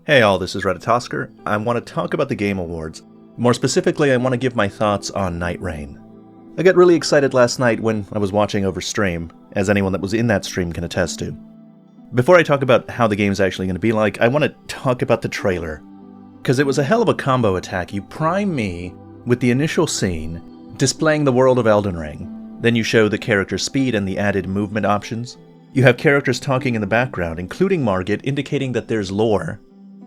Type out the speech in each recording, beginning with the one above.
Hey all, this is Redditosker. I want to talk about the Game Awards. More specifically, I want to give my thoughts on Nightreign. I got really excited last night when I was watching over stream, as anyone that was in that stream can attest to. Before I talk about how the game's actually going to be like, I want to talk about the trailer. Because it was a hell of a combo attack. You prime me with the initial scene, displaying the world of Elden Ring. Then you show the character's speed and the added movement options. You have characters talking in the background, including Margit, indicating that there's lore.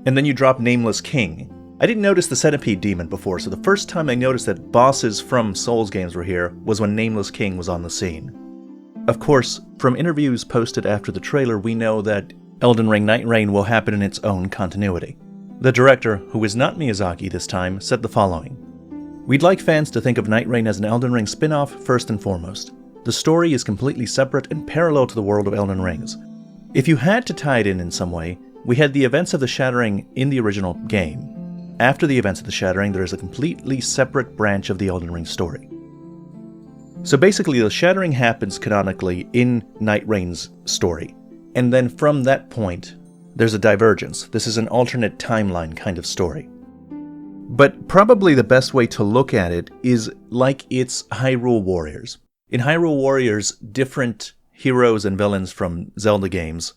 And then you drop Nameless King. I didn't notice the Centipede Demon before, so the first time I noticed that bosses from Souls games were here was when Nameless King was on the scene. Of course, from interviews posted after the trailer, we know that Elden Ring Nightreign will happen in its own continuity. The director, who is not Miyazaki this time, said the following. We'd like fans to think of Nightreign as an Elden Ring spin-off first and foremost. The story is completely separate and parallel to the world of Elden Rings. If you had to tie it in some way, we had the events of the Shattering in the original game. After the events of the Shattering, there is a completely separate branch of the Elden Ring story. So basically, the Shattering happens canonically in Nightreign's story, and then from that point, there's a divergence. This is an alternate timeline kind of story. But probably the best way to look at it is like it's Hyrule Warriors. In Hyrule Warriors, different heroes and villains from Zelda games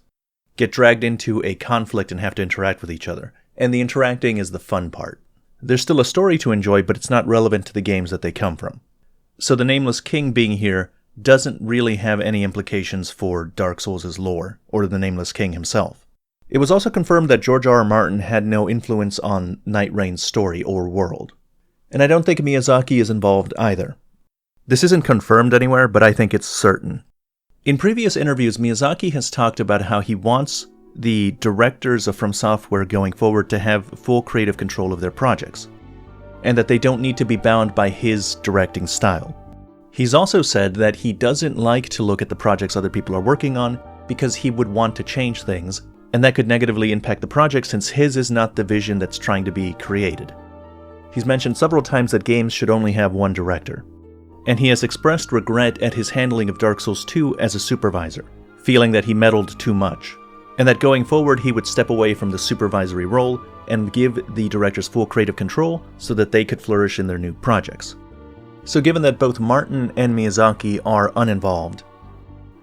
get dragged into a conflict and have to interact with each other. And the interacting is the fun part. There's still a story to enjoy, but it's not relevant to the games that they come from. So the Nameless King being here doesn't really have any implications for Dark Souls' lore, or the Nameless King himself. It was also confirmed that George R. R. Martin had no influence on Nightraign's story or world. And I don't think Miyazaki is involved either. This isn't confirmed anywhere, but I think it's certain. In previous interviews, Miyazaki has talked about how he wants the directors of From Software going forward to have full creative control of their projects, and that they don't need to be bound by his directing style. He's also said that he doesn't like to look at the projects other people are working on because he would want to change things, and that could negatively impact the project since his is not the vision that's trying to be created. He's mentioned several times that games should only have one director. And he has expressed regret at his handling of Dark Souls 2 as a supervisor, feeling that he meddled too much, and that going forward he would step away from the supervisory role and give the directors full creative control so that they could flourish in their new projects. So given that both Martin and Miyazaki are uninvolved,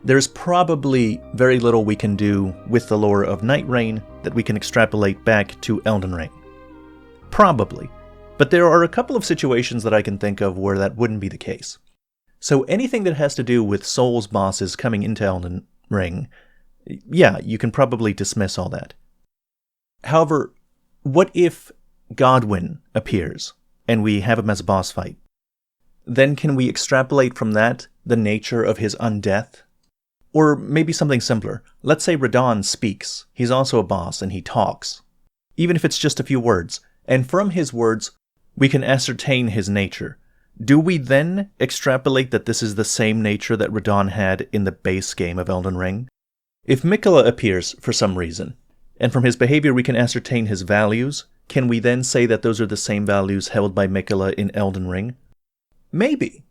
there's probably very little we can do with the lore of Nightreign that we can extrapolate back to Elden Ring. Probably. But there are a couple of situations that I can think of where that wouldn't be the case. So anything that has to do with Souls bosses coming into Elden Ring, yeah, you can probably dismiss all that. However, what if Godwyn appears and we have him as a boss fight? Then can we extrapolate from that the nature of his undeath? Or maybe something simpler. Let's say Radahn speaks. He's also a boss and he talks. Even if it's just a few words. And from his words, we can ascertain his nature. Do we then extrapolate that this is the same nature that Radahn had in the base game of Elden Ring? If Miquella appears for some reason, and from his behavior we can ascertain his values, can we then say that those are the same values held by Miquella in Elden Ring? Maybe.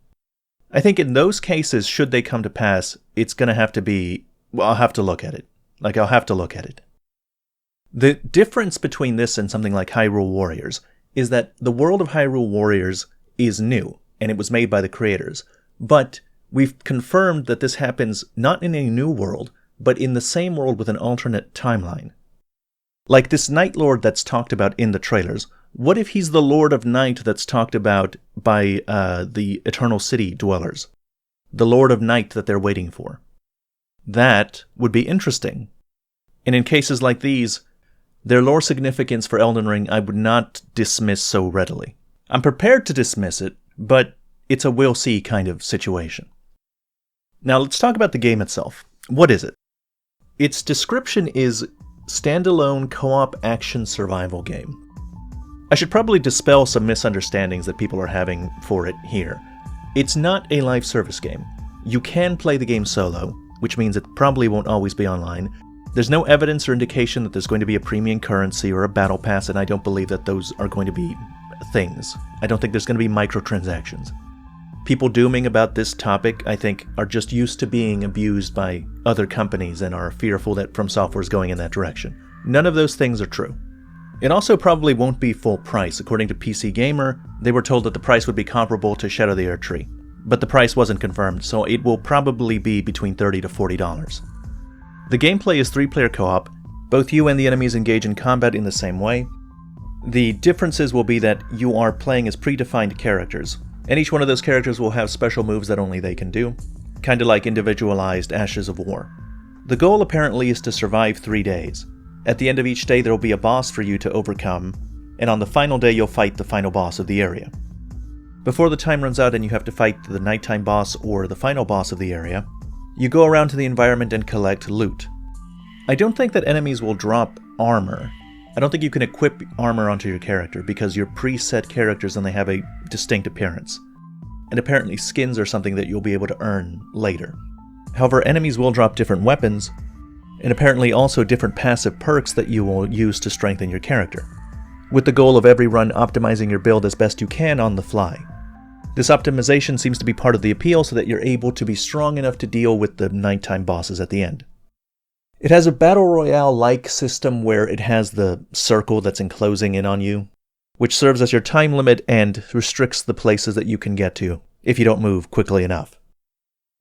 I think in those cases, should they come to pass, it's going to have to be, well, I'll have to look at it. I'll have to look at it. The difference between this and something like Hyrule Warriors is that the world of Hyrule Warriors is new, and it was made by the creators. But we've confirmed that this happens not in a new world, but in the same world with an alternate timeline. Like this Night Lord that's talked about in the trailers, what if he's the Lord of Night that's talked about by the Eternal City dwellers? The Lord of Night that they're waiting for. That would be interesting. And in cases like these, their lore significance for Elden Ring I would not dismiss so readily. I'm prepared to dismiss it, but it's a we'll see kind of situation. Now let's talk about the game itself. What is it? Its description is standalone co-op action survival game. I should probably dispel some misunderstandings that people are having for it here. It's not a live service game. You can play the game solo, which means it probably won't always be online. There's no evidence or indication that there's going to be a premium currency or a battle pass, and I don't believe that those are going to be things. I don't think there's going to be microtransactions. People dooming about this topic, I think, are just used to being abused by other companies and are fearful that From Software is going in that direction. None of those things are true. It also probably won't be full price. According to PC Gamer, they were told that the price would be comparable to Shadow the Erdtree, but the price wasn't confirmed, so it will probably be between $30 to $40. The gameplay is 3-player co-op. Both you and the enemies engage in combat in the same way. The differences will be that you are playing as predefined characters, and each one of those characters will have special moves that only they can do, kinda like individualized Ashes of War. The goal apparently is to survive 3 days. At the end of each day there will be a boss for you to overcome, and on the final day you'll fight the final boss of the area. Before the time runs out and you have to fight the nighttime boss or the final boss of the area, you go around to the environment and collect loot. I don't think that enemies will drop armor. I don't think you can equip armor onto your character because you're preset characters and they have a distinct appearance. And apparently skins are something that you'll be able to earn later. However, enemies will drop different weapons, and apparently also different passive perks that you will use to strengthen your character, with the goal of every run optimizing your build as best you can on the fly. This optimization seems to be part of the appeal so that you're able to be strong enough to deal with the nighttime bosses at the end. It has a battle royale-like system where it has the circle that's enclosing in on you, which serves as your time limit and restricts the places that you can get to if you don't move quickly enough.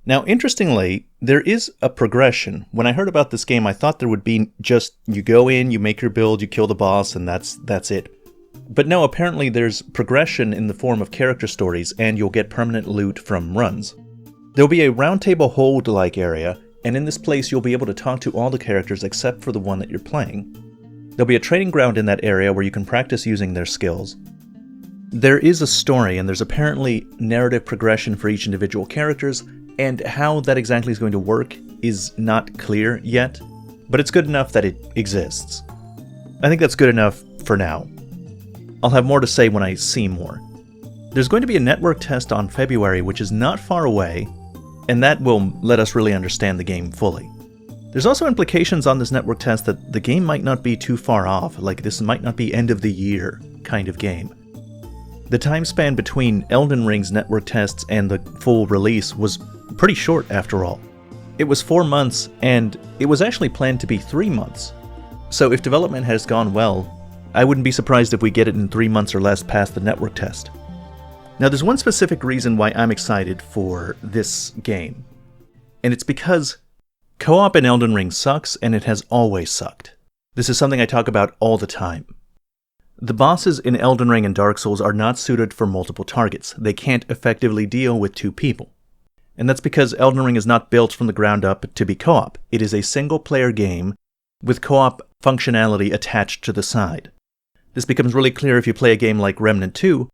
Now, interestingly, there is a progression. When I heard about this game, I thought there would be just, you go in, you make your build, you kill the boss, and that's it. But no, apparently there's progression in the form of character stories, and you'll get permanent loot from runs. There'll be a roundtable hold-like area, and in this place you'll be able to talk to all the characters except for the one that you're playing. There'll be a training ground in that area where you can practice using their skills. There is a story, and there's apparently narrative progression for each individual characters, and how that exactly is going to work is not clear yet, but it's good enough that it exists. I think that's good enough for now. I'll have more to say when I see more. There's going to be a network test on February, which is not far away, and that will let us really understand the game fully. There's also implications on this network test that the game might not be too far off, like this might not be end of the year kind of game. The time span between Elden Ring's network tests and the full release was pretty short after all. It was 4 months, and it was actually planned to be 3 months. So if development has gone well, I wouldn't be surprised if we get it in 3 months or less past the network test. Now there's one specific reason why I'm excited for this game, and it's because co-op in Elden Ring sucks, and it has always sucked. This is something I talk about all the time. The bosses in Elden Ring and Dark Souls are not suited for multiple targets. They can't effectively deal with 2 people. And that's because Elden Ring is not built from the ground up to be co-op. It is a single-player game with co-op functionality attached to the side. This becomes really clear if you play a game like Remnant 2,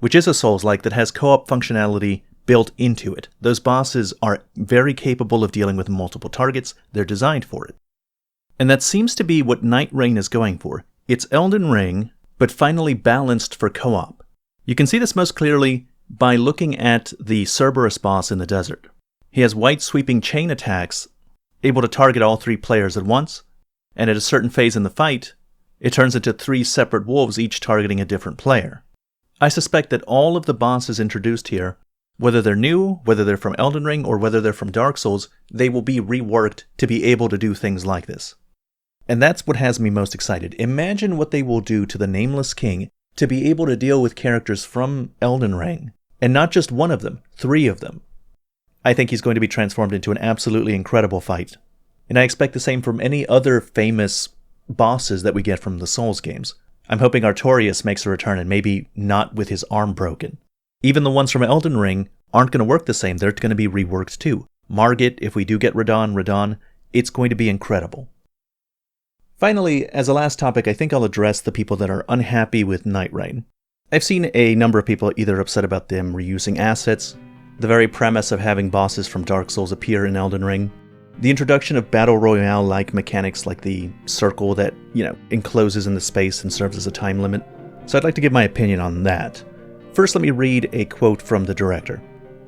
which is a Souls-like that has co-op functionality built into it. Those bosses are very capable of dealing with multiple targets. They're designed for it. And that seems to be what Nightreign is going for. It's Elden Ring, but finally balanced for co-op. You can see this most clearly by looking at the Cerberus boss in the desert. He has white sweeping chain attacks, able to target all 3 players at once, and at a certain phase in the fight, it turns into 3 separate wolves, each targeting a different player. I suspect that all of the bosses introduced here, whether they're new, whether they're from Elden Ring, or whether they're from Dark Souls, they will be reworked to be able to do things like this. And that's what has me most excited. Imagine what they will do to the Nameless King to be able to deal with characters from Elden Ring, and not just one of them, 3 of them. I think he's going to be transformed into an absolutely incredible fight. And I expect the same from any other famous bosses that we get from the Souls games. I'm hoping Artorias makes a return, and maybe not with his arm broken. Even the ones from Elden Ring aren't going to work the same. They're going to be reworked too. Margit, if we do get Radahn, it's going to be incredible. Finally, as a last topic, I think I'll address the people that are unhappy with Nightreign. I've seen a number of people either upset about them reusing assets, the very premise of having bosses from Dark Souls appear in Elden Ring, the introduction of battle royale-like mechanics like the circle that, encloses in the space and serves as a time limit. So I'd like to give my opinion on that. First, let me read a quote from the director.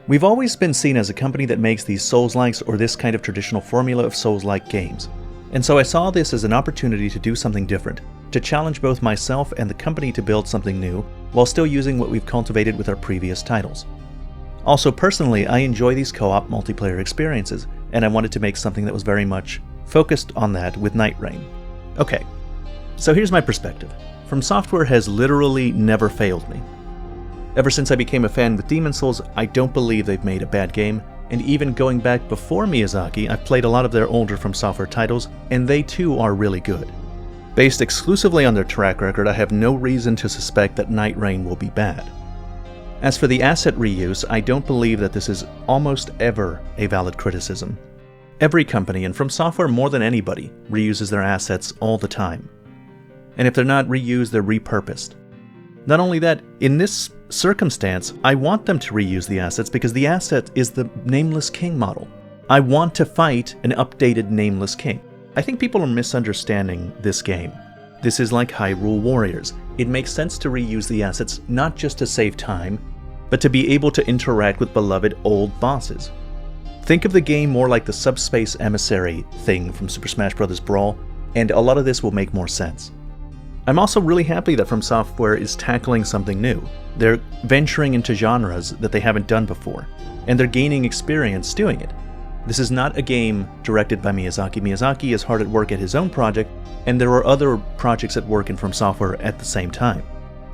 "We've always been seen as a company that makes these Souls-likes or this kind of traditional formula of Souls-like games. And so I saw this as an opportunity to do something different, to challenge both myself and the company to build something new, while still using what we've cultivated with our previous titles. Also, personally, I enjoy these co-op multiplayer experiences, and I wanted to make something that was very much focused on that with Nightreign." Okay, so here's my perspective. From Software has literally never failed me. Ever since I became a fan with Demon's Souls, I don't believe they've made a bad game, and even going back before Miyazaki, I've played a lot of their older From Software titles, and they too are really good. Based exclusively on their track record, I have no reason to suspect that Nightreign will be bad. As for the asset reuse, I don't believe that this is almost ever a valid criticism. Every company, and From Software more than anybody, reuses their assets all the time. And if they're not reused, they're repurposed. Not only that, in this circumstance, I want them to reuse the assets because the asset is the Nameless King model. I want to fight an updated Nameless King. I think people are misunderstanding this game. This is like Hyrule Warriors. It makes sense to reuse the assets not just to save time, but to be able to interact with beloved old bosses. Think of the game more like the Subspace Emissary thing from Super Smash Bros. Brawl, and a lot of this will make more sense. I'm also really happy that From Software is tackling something new. They're venturing into genres that they haven't done before, and they're gaining experience doing it. This is not a game directed by Miyazaki. Miyazaki is hard at work at his own project, and there are other projects at work in From Software at the same time.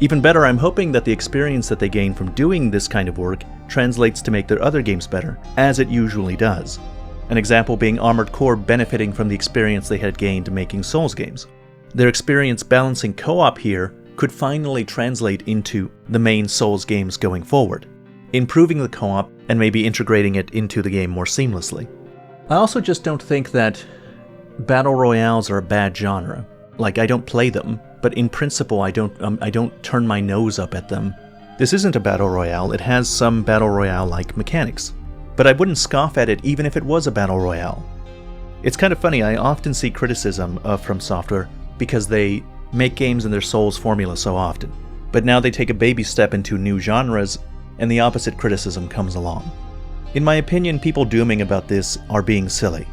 Even better, I'm hoping that the experience that they gain from doing this kind of work translates to make their other games better, as it usually does. An example being Armored Core benefiting from the experience they had gained making Souls games. Their experience balancing co-op here could finally translate into the main Souls games going forward, improving the co-op and maybe integrating it into the game more seamlessly. I also just don't think that battle royales are a bad genre. Like, I don't play them, but in principle I don't turn my nose up at them. This isn't a battle royale, it has some battle royale-like mechanics, but I wouldn't scoff at it even if it was a battle royale. It's kind of funny, I often see criticism of From Software because they make games in their Souls formula so often, but now they take a baby step into new genres and the opposite criticism comes along. In my opinion, people dooming about this are being silly.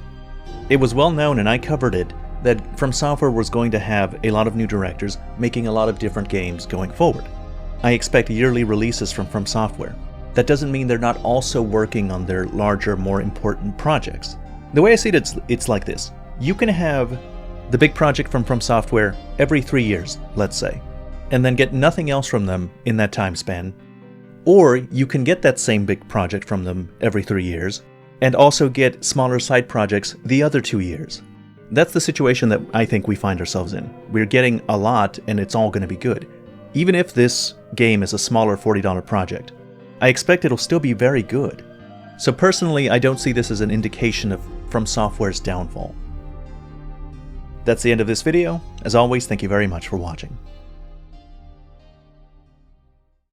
It was well known, and I covered it, that From Software was going to have a lot of new directors making a lot of different games going forward. I expect yearly releases from Software. That doesn't mean they're not also working on their larger, more important projects. The way I see it, it's like this. You can have the big project from Software every 3 years, let's say, and then get nothing else from them in that time span. Or you can get that same big project from them every 3 years, and also get smaller side projects the other 2 years. That's the situation that I think we find ourselves in. We're getting a lot, and it's all going to be good. Even if this game is a smaller $40 project, I expect it'll still be very good. So personally, I don't see this as an indication of From Software's downfall. That's the end of this video. As always, thank you very much for watching.